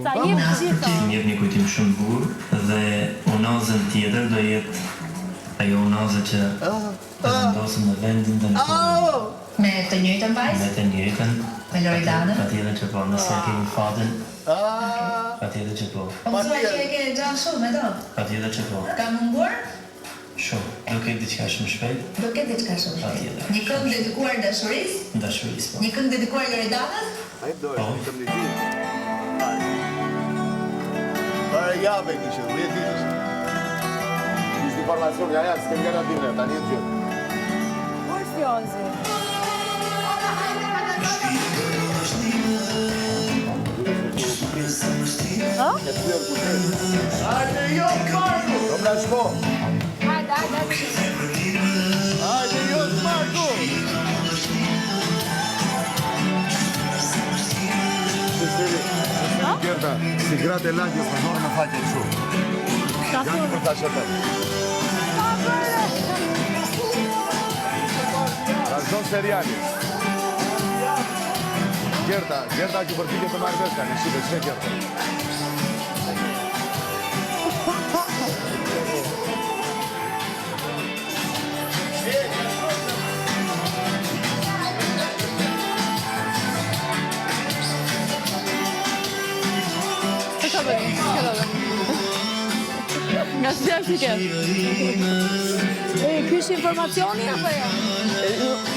Sa jep gjitha. Jep një kujtim shumë bukur dhe unazën tjetër do jetë ajo unazë që vendosim në vendin dhe në kohën. Me të njëjtën vajzë? Me të njëjtën. Me Loridanën? Patjetër që po, nëse e kemi fatin. Patjetër që po. Po mësua që e ke gjatë shumë me do? Patjetër që po. Ka munguar? Shumë. Do ketë diçka shumë shpejt. Do ketë diçka shumë shpejt. Patjetër. Një këngë dedikuar dashurisë? Dashurisë po. Një këngë dedikuar Loridanës? Para jave kishë, 10 ditësh. Ishtë informacion nga janë, s'kem gana dine, ta një të gjithë. Kur fjozi? Hajde, jo, Marko! Do më shko! Hajde. Hajde, jo, Marko! Gerda, si gratë e lagjës në dorë në faqe të shumë. Janë për ta shëtër. Rashon seriali. Gerda që përpike të marrë veska, në shive, që Gerda? Nga së që ke? Ky është informacioni apo jo?